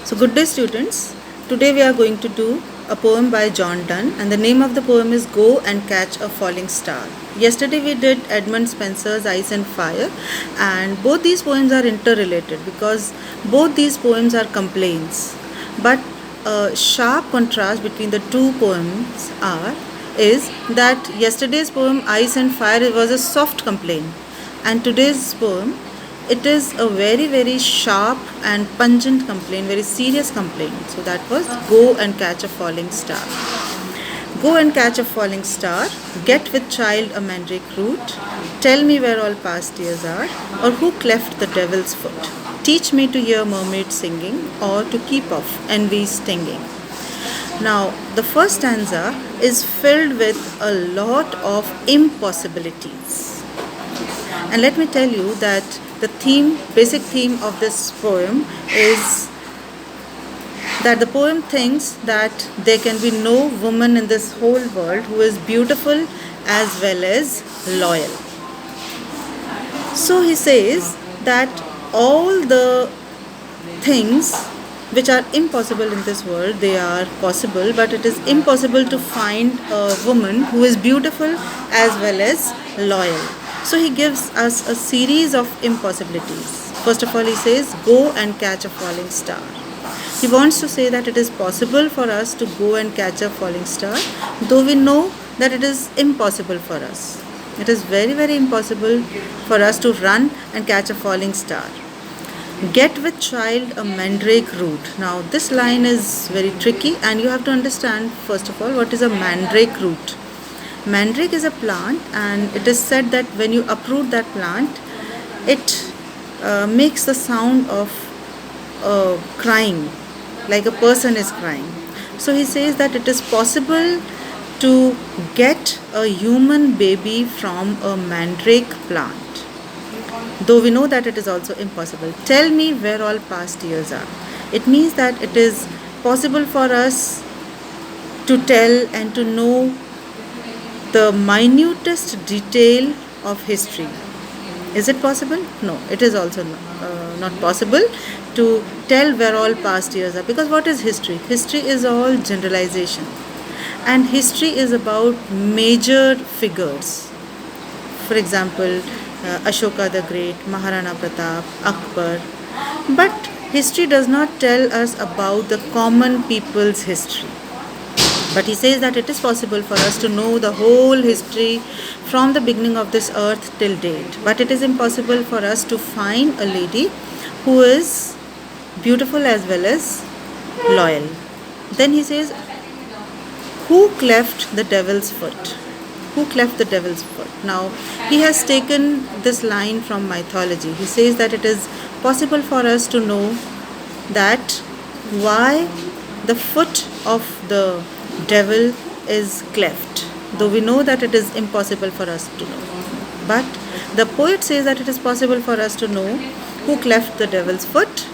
So good day students, today we are going to do a poem by John Donne and the name of the poem is Go and Catch a Falling Star. Yesterday we did Edmund Spenser's Ice and Fire, and both these poems are interrelated because both these poems are complaints. But a sharp contrast between the two poems is that yesterday's poem Ice and Fire was a soft complaint, and today's poem it is a very sharp and pungent complaint, very serious complaint. So that was Go and Catch a Falling Star. Go and catch a falling star, get with child a mandrake root, tell me where all past years are, or who cleft the devil's foot. Teach me to hear mermaids singing, or to keep off envy's stinging. Now, the first stanza is filled with a lot of impossibilities. And let me tell you that the basic theme of this poem is that the poem thinks that there can be no woman in this whole world who is beautiful as well as loyal. So he says that all the things which are impossible in this world, they are possible, but it is impossible to find a woman who is beautiful as well as loyal. So he gives us a series of impossibilities. First of all, he says, go and catch a falling star. He wants to say that it is possible for us to go and catch a falling star, though we know that it is impossible for us. It is very impossible for us to run and catch a falling star. Get with child a mandrake root. Now this line is very tricky, and you have to understand first of all what is a mandrake root. Mandrake is a plant, and it is said that when you uproot that plant, it makes the sound of crying, like a person is crying. So he says that it is possible to get a human baby from a mandrake plant, though we know that it is also impossible. Tell me where all past years are. It means that it is possible for us to tell and to know the minutest detail of history. Is it possible? No, it is also not possible to tell where all past years are, because what is history? History is all generalization, and history is about major figures. For example, Ashoka the Great, Maharana Pratap, Akbar. But history does not tell us about the common people's history. But he says that it is possible for us to know the whole history from the beginning of this earth till date. But it is impossible for us to find a lady who is beautiful as well as loyal. Then he says, who cleft the devil's foot? Who cleft the devil's foot? Now, he has taken this line from mythology. He says that it is possible for us to know that why the foot of the devil is cleft, though we know that it is impossible for us to know. But the poet says that it is possible for us to know who cleft the devil's foot.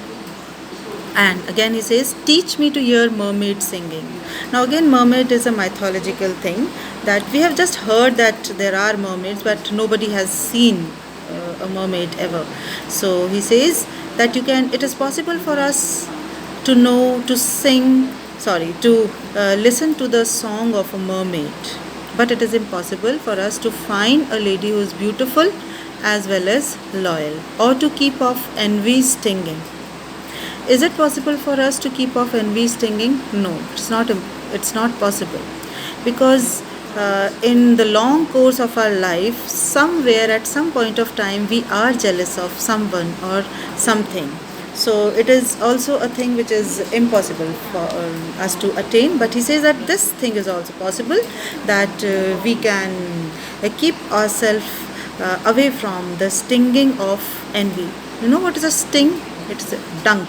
And again he says, teach me to hear mermaids singing. Now again, mermaid is a mythological thing that we have just heard that there are mermaids, but nobody has seen a mermaid ever. So he says that it is possible for us to know, to listen to the song of a mermaid, but it is impossible for us to find a lady who is beautiful as well as loyal, or to keep off envy's stinging. Is it possible for us to keep off envy's stinging? No, it's not possible, because in the long course of our life, somewhere at some point of time, we are jealous of someone or something. So it is also a thing which is impossible for us to attain. But he says that this thing is also possible, that we can keep ourselves away from the stinging of envy. You know what is a sting? It's a dunk.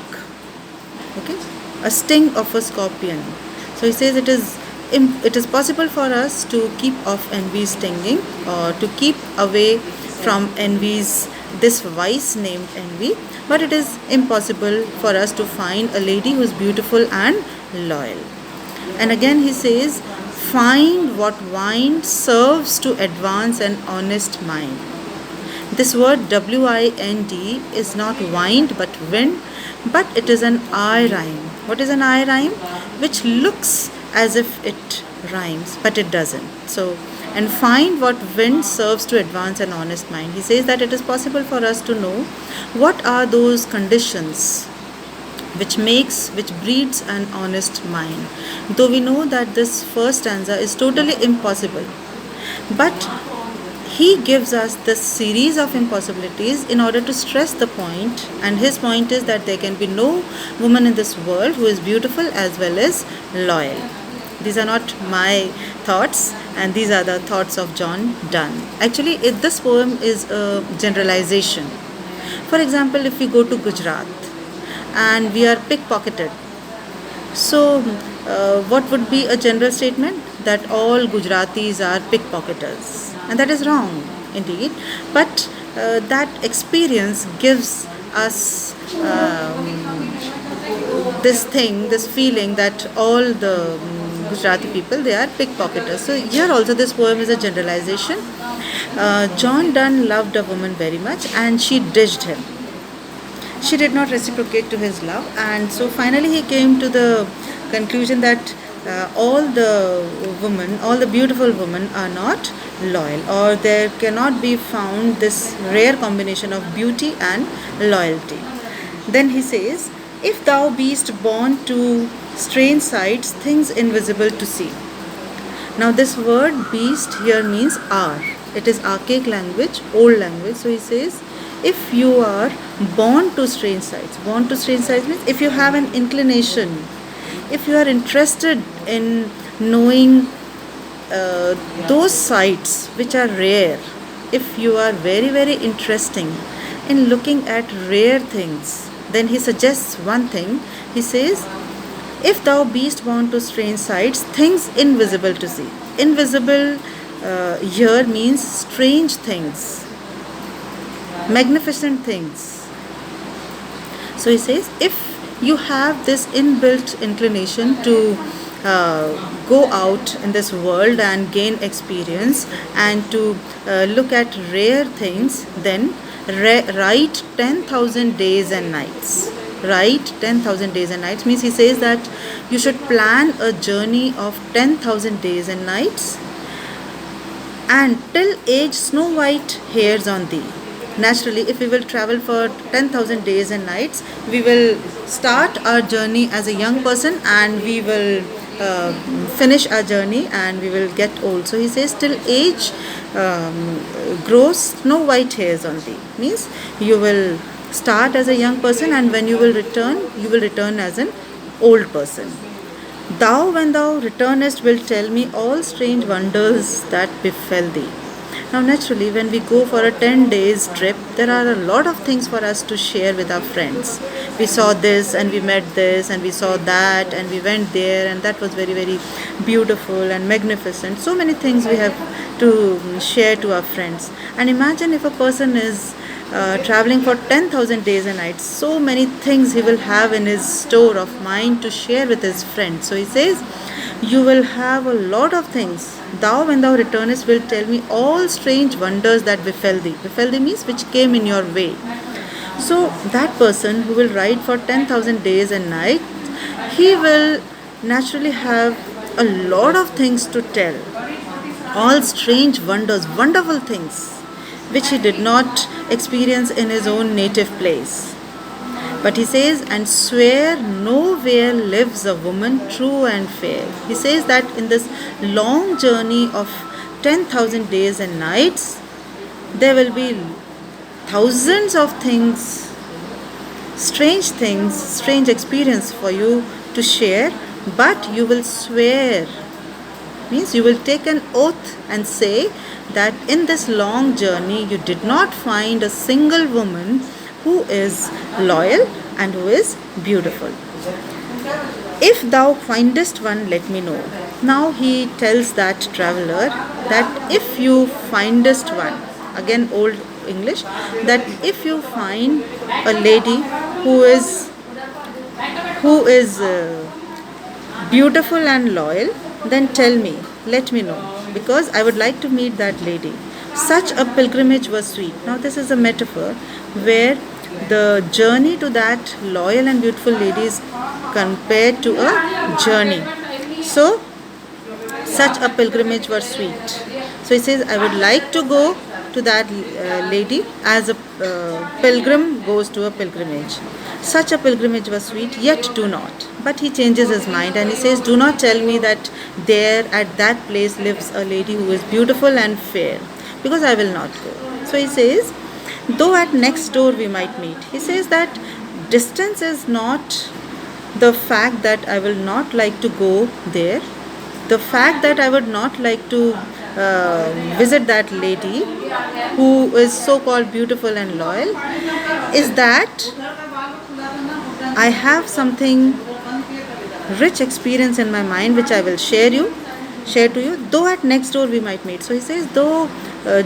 Okay, a sting of a scorpion. So he says it is possible for us to keep off envy's stinging, or to keep away from envy's, this vice named envy, but it is impossible for us to find a lady who is beautiful and loyal. And again he says, find what wine serves to advance an honest mind. This word wind is not wind but wind, but it is an I rhyme. What is an I rhyme? Which looks as if it rhymes, but it doesn't. So, and find what wind serves to advance an honest mind. He says that it is possible for us to know what are those conditions which breeds an honest mind. Though we know that this first stanza is totally impossible, but he gives us this series of impossibilities in order to stress the point, and his point is that there can be no woman in this world who is beautiful as well as loyal. These are not my thoughts, and these are the thoughts of John Donne. Actually, this poem is a generalization. For example, if we go to Gujarat and we are pickpocketed, so what would be a general statement? That all Gujaratis are pickpocketers. And that is wrong, indeed. But that experience gives us this feeling that all the Gujarati people, they are pickpocketers. So here also this poem is a generalization. John Donne loved a woman very much and she ditched him. She did not reciprocate to his love, and so finally he came to the conclusion that all the beautiful women are not loyal, or there cannot be found this rare combination of beauty and loyalty. Then he says, if thou beest born to strange sights, things invisible to see. Now this word beast here means are. It is archaic language, old language. So he says, if you are born to strange sights means if you have an inclination, if you are interested in knowing those sights which are rare, if you are very very interesting in looking at rare things, then he suggests one thing. He says, if thou beest born to strange sights, things invisible to see. Invisible here means strange things, magnificent things. So he says, if you have this inbuilt inclination to go out in this world and gain experience and to look at rare things, then write 10,000 days and nights. Write 10,000 days and nights means he says that you should plan a journey of 10,000 days and nights, and till age snow white hairs on thee. Naturally, if we will travel for 10,000 days and nights, we will start our journey as a young person and we will finish our journey and we will get old. So he says, till age grows snow white hairs on thee. Means you will start as a young person and when you will return as an old person. Thou, when thou returnest, will tell me all strange wonders that befell thee. Now, naturally, when we go for a 10 days trip, there are a lot of things for us to share with our friends. We saw this and we met this and we saw that and we went there and that was very, very beautiful and magnificent. So many things we have to share to our friends. And imagine if a person is traveling for 10,000 days and nights, so many things he will have in his store of mind to share with his friends. So he says, you will have a lot of things. Thou, when thou returnest, will tell me all strange wonders that befell thee. Befell thee means which came in your way. So that person who will ride for 10,000 days and nights, he will naturally have a lot of things to tell. All strange wonders, wonderful things, which he did not experience in his own native place. But he says, and swear nowhere lives a woman true and fair. He says that in this long journey of 10,000 days and nights, there will be thousands of things, strange experience for you to share, but you will swear. Means you will take an oath and say that in this long journey you did not find a single woman who is loyal and who is beautiful. If thou findest one, let me know. Now he tells that traveler that if you findest one, again old English, that if you find a lady who is beautiful and loyal, then tell me, let me know, because I would like to meet that lady. Such a pilgrimage was sweet. Now this is a metaphor where the journey to that loyal and beautiful lady is compared to a journey. So, such a pilgrimage was sweet. So he says, I would like to go to that lady as a pilgrim goes to a pilgrimage. Such a pilgrimage was sweet, yet do not. But he changes his mind and he says, do not tell me that there at that place lives a lady who is beautiful and fair, because I will not go. So he says, though at next door we might meet. He says that distance is not the fact that I will not like to go there. The fact that I would not like to visit that lady who is so called beautiful and loyal is that I have something rich experience in my mind which I will share to you, though at next door we might meet. So he says, though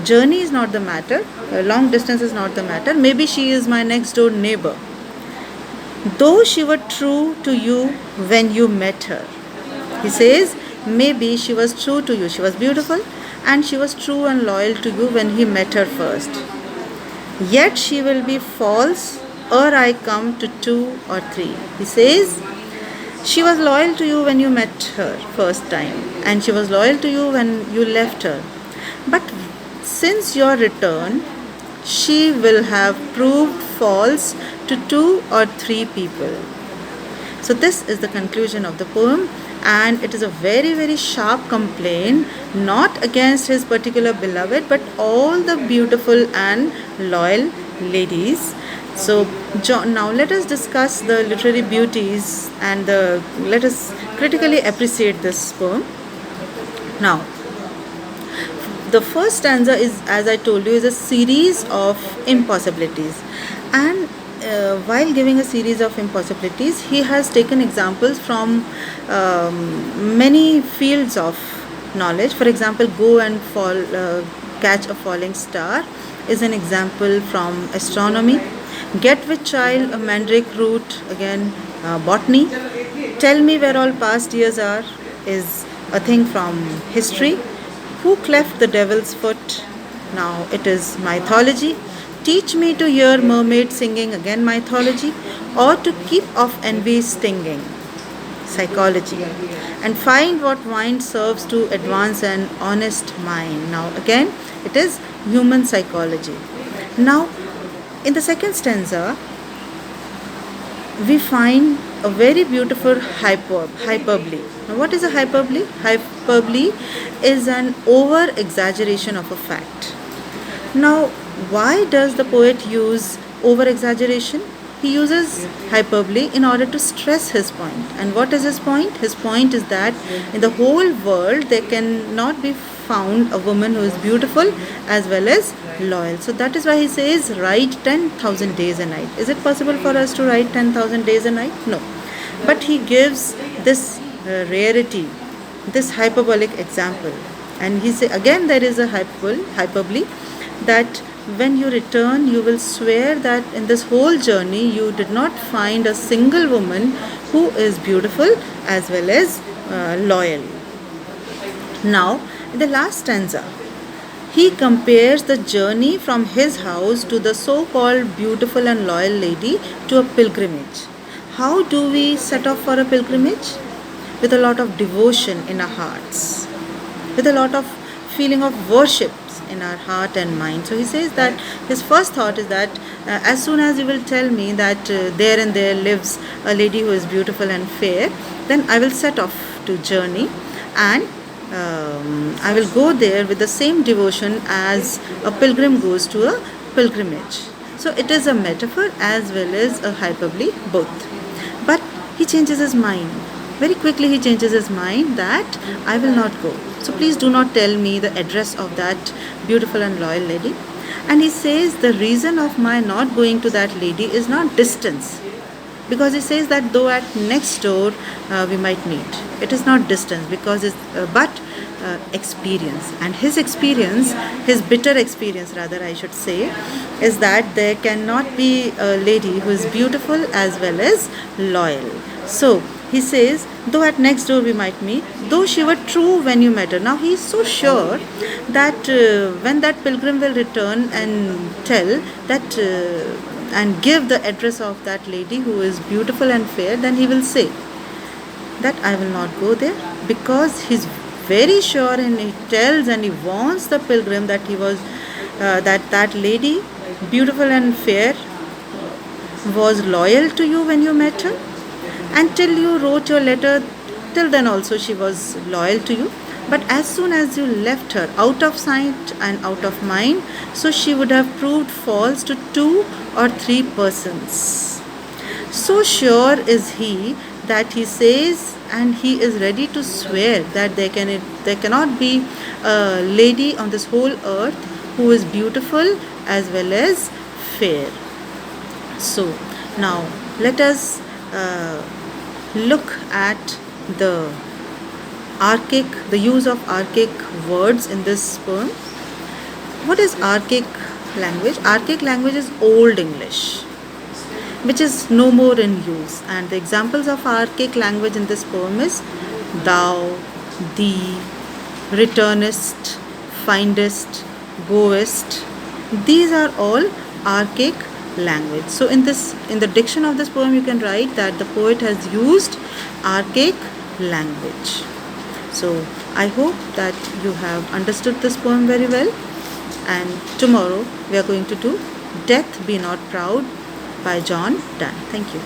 journey is not the matter, long distance is not the matter, maybe she is my next door neighbor, though she were true to you when you met her. He says, maybe she was true to you, she was beautiful and she was true and loyal to you when he met her first, yet she will be false ere I come to 2 or 3. He says, she was loyal to you when you met her first time, and she was loyal to you when you left her. But since your return, she will have proved false to 2 or 3 people. So this is the conclusion of the poem, and it is a very, very sharp complaint, not against his particular beloved, but all the beautiful and loyal ladies. So now let us discuss the literary beauties and let us critically appreciate this poem. Now, the first stanza is, as I told you, is a series of impossibilities, and while giving a series of impossibilities, he has taken examples from many fields of knowledge. For example, go and catch a falling star is an example from astronomy. Get with child a mandrake root, again botany. Tell me where all past years are is a thing from history. Who cleft the devil's foot? Now it is mythology. Teach me to hear mermaid singing, again mythology. Or to keep off envy stinging, psychology. And find what wine serves to advance an honest mind. Now again it is human psychology. Now in the second stanza, we find a very beautiful hyperbole. Now, what is a hyperbole? Hyperbole is an over exaggeration of a fact. Now, why does the poet use over exaggeration? He uses hyperbole in order to stress his point. And what is his point? His point is that in the whole world there cannot be found a woman who is beautiful as well as loyal. So that is why he says, write 10,000 days a night. Is it possible for us to write 10,000 days a night? No. But he gives this rarity, this hyperbolic example. And he says, again there is a hyperbole that when you return, you will swear that in this whole journey you did not find a single woman who is beautiful as well as loyal. Now, in the last stanza, he compares the journey from his house to the so-called beautiful and loyal lady to a pilgrimage. How do we set off for a pilgrimage? With a lot of devotion in our hearts, with a lot of feeling of worship in our heart and mind. So he says that his first thought is that as soon as you will tell me that there and there lives a lady who is beautiful and fair, then I will set off to journey, and I will go there with the same devotion as a pilgrim goes to a pilgrimage. So it is a metaphor as well as a hyperbole, both. But he changes his mind. Very quickly he changes his mind that I will not go. So please do not tell me the address of that beautiful and loyal lady. And he says the reason of my not going to that lady is not distance. Because he says that though at next door we might meet. It is not distance because but experience. And his experience, his bitter experience rather I should say, is that there cannot be a lady who is beautiful as well as loyal. So he says, though at next door we might meet, though she were true when you met her. Now he is so sure that when that pilgrim will return and tell that and give the address of that lady who is beautiful and fair, then he will say that I will not go there, because he's very sure and he tells and he warns the pilgrim that he was that lady, beautiful and fair, was loyal to you when you met her, and till you wrote your letter, till then also she was loyal to you. But as soon as you left her out of sight and out of mind, so she would have proved false to 2 or 3 persons. So sure is he that he says, and he is ready to swear that there cannot be a lady on this whole earth who is beautiful as well as fair. So now let us look at the use of archaic words in this poem. What is archaic language? Archaic language is Old English, which is no more in use. And the examples of archaic language in this poem is thou, thee, returnest, findest, goest. These are all archaic language. So in the diction of this poem, you can write that the poet has used archaic language. So I hope that you have understood this poem very well. And tomorrow we are going to do Death Be Not Proud by John Donne. Thank you.